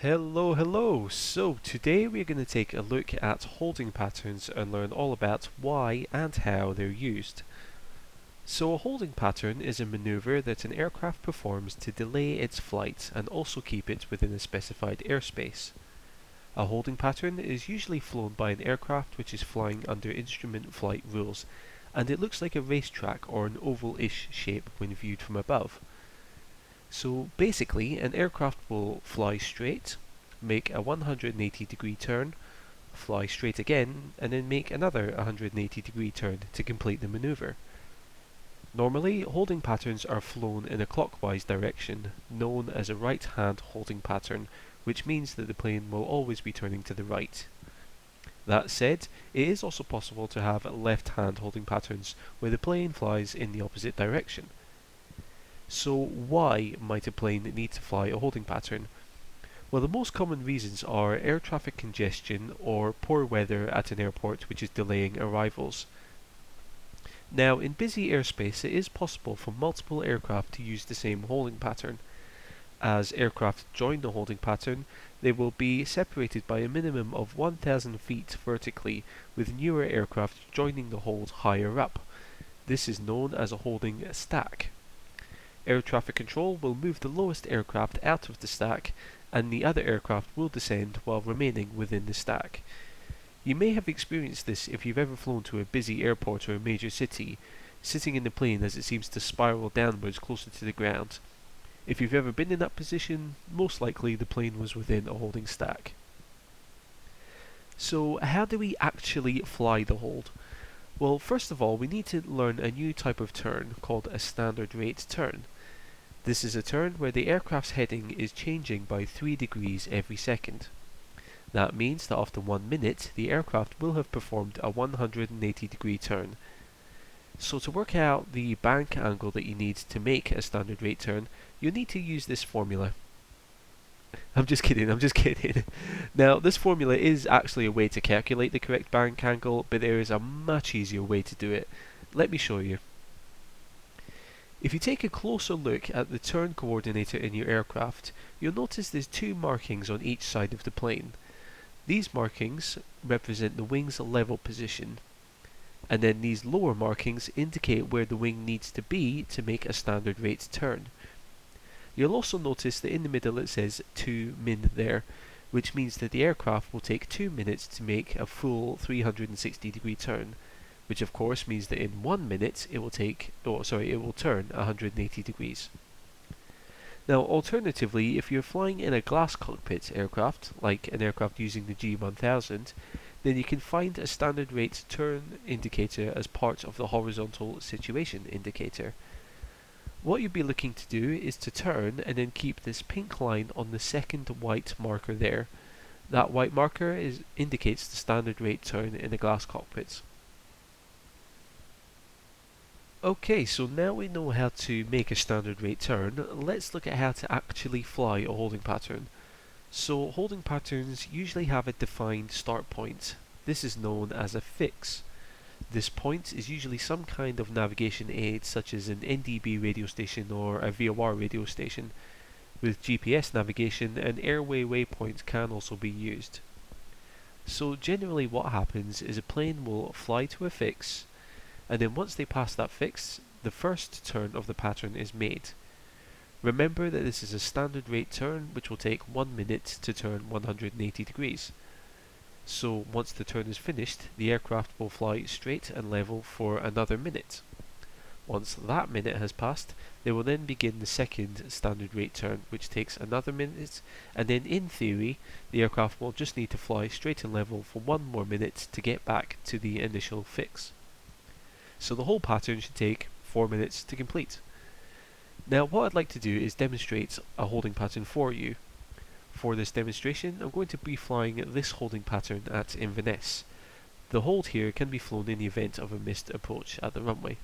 Hello. So today we're going to take a look at holding patterns and learn all about why and how they're used. So a holding pattern is a maneuver that an aircraft performs to delay its flight and also keep it within a specified airspace. A holding pattern is usually flown by an aircraft which is flying under instrument flight rules, and it looks like a racetrack or an oval-ish shape when viewed from above. So basically, an aircraft will fly straight, make a 180-degree turn, fly straight again, and then make another 180-degree turn to complete the maneuver. Normally, holding patterns are flown in a clockwise direction, known as a right-hand holding pattern, which means that the plane will always be turning to the right. That said, it is also possible to have left-hand holding patterns where the plane flies in the opposite direction. So why might a plane need to fly a holding pattern? Well, the most common reasons are air traffic congestion or poor weather at an airport which is delaying arrivals. Now, in busy airspace, it is possible for multiple aircraft to use the same holding pattern. As aircraft join the holding pattern, they will be separated by a minimum of 1,000 feet vertically, with newer aircraft joining the hold higher up. This is known as a holding stack. Air traffic control will move the lowest aircraft out of the stack, and the other aircraft will descend while remaining within the stack. You may have experienced this if you've ever flown to a busy airport or a major city, sitting in the plane as it seems to spiral downwards closer to the ground. If you've ever been in that position, most likely the plane was within a holding stack. So how do we actually fly the hold? Well, first of all, we need to learn a new type of turn called a standard rate turn. This is a turn where the aircraft's heading is changing by 3 degrees every second. That means that after 1 minute, the aircraft will have performed a 180-degree turn. So to work out the bank angle that you need to make a standard rate turn, you'll need to use this formula. I'm just kidding. Now, this formula is actually a way to calculate the correct bank angle, but there is a much easier way to do it. Let me show you. If you take a closer look at the turn coordinator in your aircraft, you'll notice there's 2 markings on each side of the plane. These markings represent the wing's level position, and then these lower markings indicate where the wing needs to be to make a standard rate turn. You'll also notice that in the middle it says 2 min there, which means that the aircraft will take 2 minutes to make a full 360-degree turn, which of course means that in 1 minute it will turn 180 degrees. Now, alternatively, if you're flying in a glass cockpit aircraft, like an aircraft using the G1000, then you can find a standard rate turn indicator as part of the horizontal situation indicator. What you'll be looking to do is to turn and then keep this pink line on the second white marker there. That white marker indicates the standard rate turn in a glass cockpit. Okay, so now we know how to make a standard rate turn, let's look at how to actually fly a holding pattern. So holding patterns usually have a defined start point. This is known as a fix. This point is usually some kind of navigation aid such as an NDB radio station or a VOR radio station. With GPS navigation, an airway waypoint can also be used. So generally what happens is a plane will fly to a fix, and then once they pass that fix, the first turn of the pattern is made. Remember that this is a standard rate turn which will take 1 minute to turn 180 degrees. So once the turn is finished, the aircraft will fly straight and level for another minute. Once that minute has passed, they will then begin the second standard rate turn, which takes another minute, and then in theory, the aircraft will just need to fly straight and level for 1 more minute to get back to the initial fix. So the whole pattern should take 4 minutes to complete. Now what I'd like to do is demonstrate a holding pattern for you. For this demonstration, I'm going to be flying this holding pattern at Inverness. The hold here can be flown in the event of a missed approach at the runway.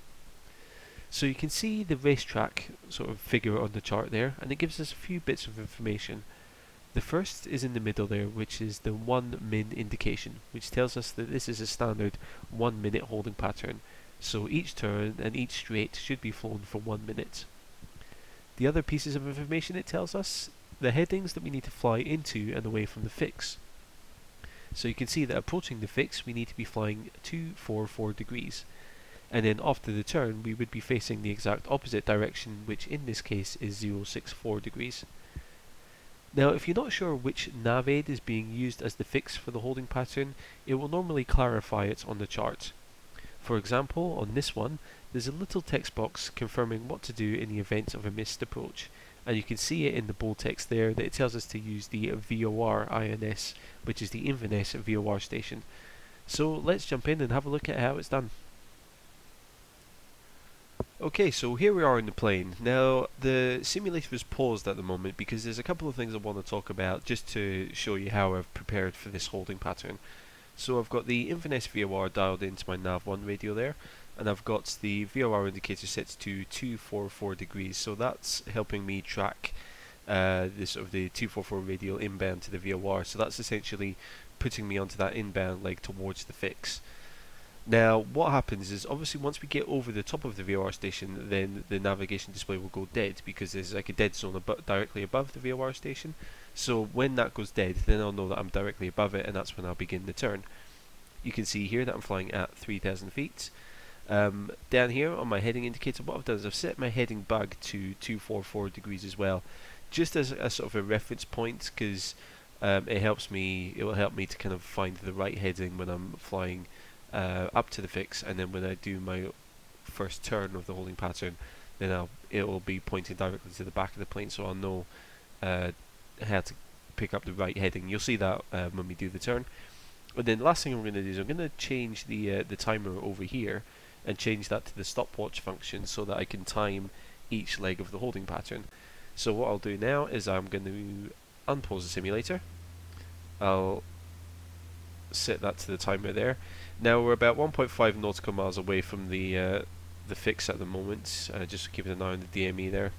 So you can see the racetrack sort of figure on the chart there, and it gives us a few bits of information. The first is in the middle there, which is the 1 min indication, which tells us that this is a standard 1 minute holding pattern. So each turn and each straight should be flown for 1 minute. The other pieces of information it tells us the headings that we need to fly into and away from the fix. So you can see that approaching the fix we need to be flying 244 degrees, and then after the turn we would be facing the exact opposite direction, which in this case is 064 degrees. Now if you're not sure which nav aid is being used as the fix for the holding pattern, it will normally clarify it on the chart. For example, on this one, there's a little text box confirming what to do in the event of a missed approach, and you can see it in the bold text there that it tells us to use the VOR INS, which is the Inverness VOR station. So let's jump in and have a look at how it's done. Okay, so here we are in the plane. Now, the simulator is paused at the moment because there's a couple of things I want to talk about just to show you how I've prepared for this holding pattern. So I've got the Inverness VOR dialed into my nav1 radio there, and I've got the VOR indicator set to 244 degrees, so that's helping me track this of the 244 radial inbound to the VOR, so that's essentially putting me onto that inbound leg towards the fix. Now what happens is, obviously once we get over the top of the VOR station, then the navigation display will go dead because there's like a dead zone directly above the VOR station. So when that goes dead, then I'll know that I'm directly above it, and that's when I'll begin the turn. You can see here that I'm flying at 3,000 feet. Down here on my heading indicator, what I've done is I've set my heading bug to 244 degrees as well, just as a sort of a reference point, because it will help me to kind of find the right heading when I'm flying up to the fix, and then when I do my first turn of the holding pattern, then it will be pointing directly to the back of the plane, so I'll know how to pick up the right heading. You'll see that when we do the turn. And then the last thing I'm going to do is I'm going to change the timer over here and change that to the stopwatch function so that I can time each leg of the holding pattern. So what I'll do now is I'm going to unpause the simulator. I'll set that to the timer there. Now we're about 1.5 nautical miles away from the fix at the moment, just keeping an eye on the DME there.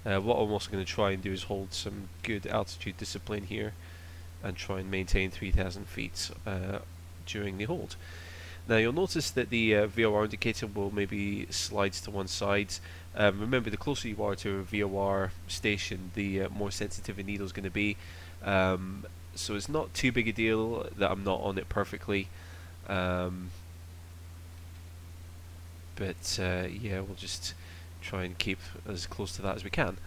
What I'm also going to try and do is hold some good altitude discipline here and try and maintain 3,000 feet during the hold. Now you'll notice that the VOR indicator will maybe slide to one side. Remember, the closer you are to a VOR station, the more sensitive a needle is going to be. So it's not too big a deal that I'm not on it perfectly. Yeah, we'll just try and keep as close to that as we can.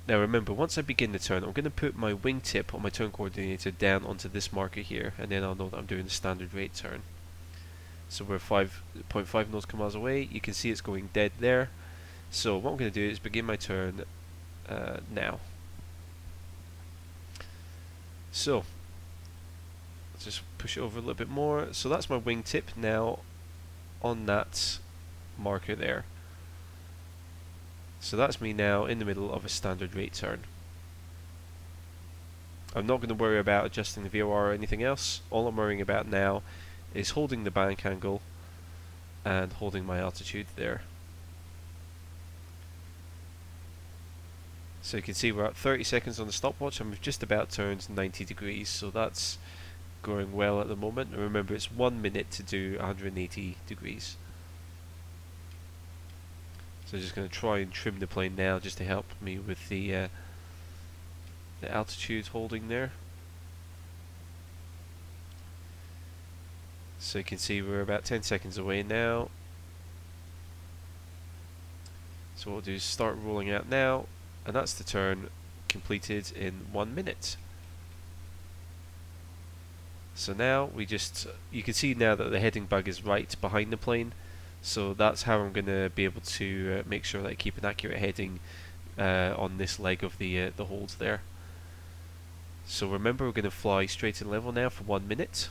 Now remember, once I begin the turn, I'm going to put my wingtip on my turn coordinator down onto this marker here, and then I'll know that I'm doing the standard rate turn. So we're 5.5 nautical miles away. You can see it's going dead there. So what I'm going to do is begin my turn now. So let's just push it over a little bit more. So that's my wingtip now on that marker there. So that's me now in the middle of a standard rate turn. I'm not going to worry about adjusting the VOR or anything else. All I'm worrying about now is holding the bank angle and holding my altitude there. So you can see we're at 30 seconds on the stopwatch, and we've just about turned 90 degrees, so that's going well at the moment. And remember, it's 1 minute to do 180 degrees. So I'm just going to try and trim the plane now just to help me with the altitude holding there. So you can see we're about 10 seconds away now. So what we'll do is start rolling out now, and that's the turn completed in 1 minute. So now you can see now that the heading bug is right behind the plane. So that's how I'm going to be able to make sure that I keep an accurate heading on this leg of the hold there. So remember, we're going to fly straight and level now for 1 minute.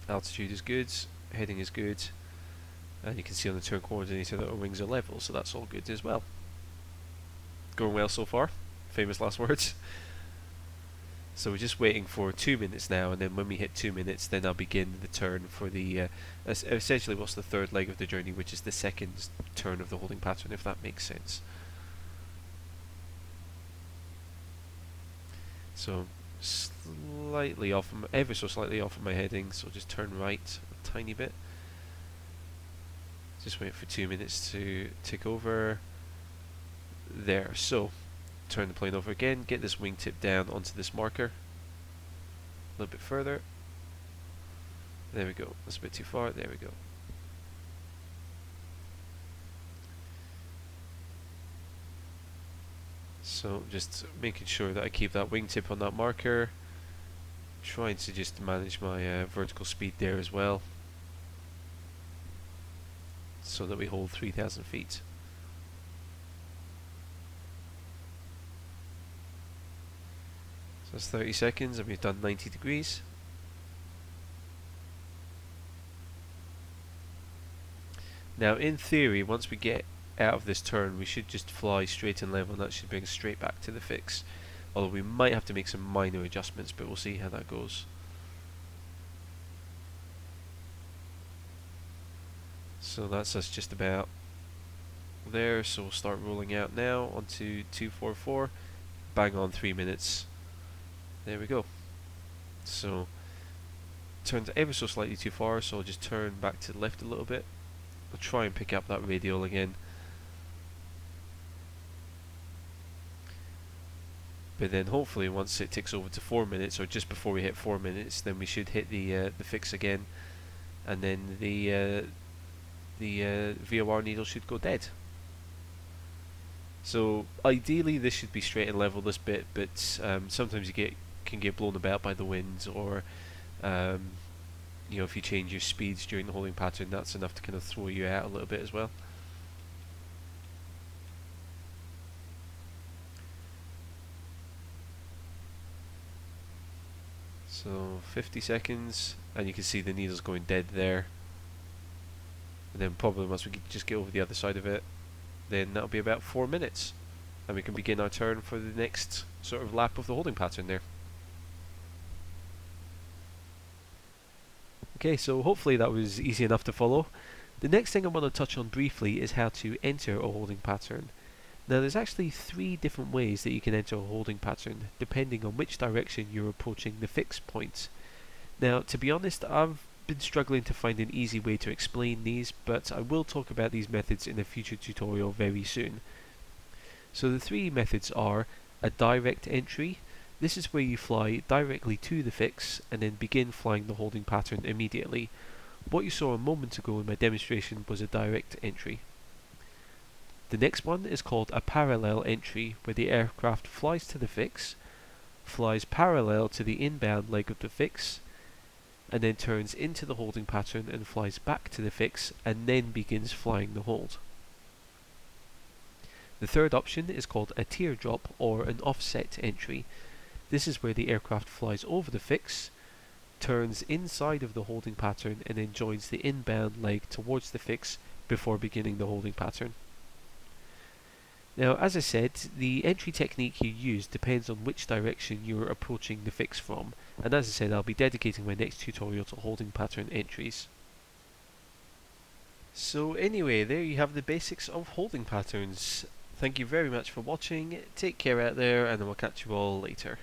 Altitude is good, heading is good, and you can see on the turn coordinator that our wings are level, so that's all good as well. Going well so far, famous last words. So we're just waiting for 2 minutes now, and then when we hit 2 minutes, then I'll begin the turn for the essentially what's the third leg of the journey, which is the second turn of the holding pattern, if that makes sense. So slightly off, ever so slightly off of my heading, so just turn right a tiny bit. Just wait for 2 minutes to tick over. There, so turn the plane over again, get this wingtip down onto this marker, a little bit further. There we go, that's a bit too far, there we go. So just making sure that I keep that wingtip on that marker, trying to just manage my vertical speed there as well, so that we hold 3,000 feet. So that's 30 seconds and we've done 90 degrees. Now in theory, once we get out of this turn, we should just fly straight and level, and that should bring us straight back to the fix. Although we might have to make some minor adjustments, but we'll see how that goes. So that's us just about there, so we'll start rolling out now onto 244, bang on 3 minutes. There we go. So turned ever so slightly too far, so I'll just turn back to the left a little bit. I'll try and pick up that radial again. But then hopefully once it ticks over to 4 minutes, or just before we hit 4 minutes, then we should hit the fix again, and then the VOR needle should go dead. So ideally this should be straight and level, this bit, but sometimes you can get blown about by the wind, or you know, if you change your speeds during the holding pattern, that's enough to kind of throw you out a little bit as well. So 50 seconds, and you can see the needle's going dead there. And then probably once we just get over the other side of it, then that'll be about 4 minutes, and we can begin our turn for the next sort of lap of the holding pattern there. Okay, so hopefully that was easy enough to follow. The next thing I want to touch on briefly is how to enter a holding pattern. Now there's actually 3 different ways that you can enter a holding pattern, depending on which direction you're approaching the fix point. Now to be honest, I've been struggling to find an easy way to explain these, but I will talk about these methods in a future tutorial very soon. So the 3 methods are a direct entry. This is where you fly directly to the fix and then begin flying the holding pattern immediately. What you saw a moment ago in my demonstration was a direct entry. The next one is called a parallel entry, where the aircraft flies to the fix, flies parallel to the inbound leg of the fix, and then turns into the holding pattern and flies back to the fix, and then begins flying the hold. The third option is called a teardrop or an offset entry. This is where the aircraft flies over the fix, turns inside of the holding pattern, and then joins the inbound leg towards the fix before beginning the holding pattern. Now, as I said, the entry technique you use depends on which direction you're approaching the fix from, and as I said, I'll be dedicating my next tutorial to holding pattern entries. So anyway, there you have the basics of holding patterns. Thank you very much for watching, take care out there, and I will catch you all later.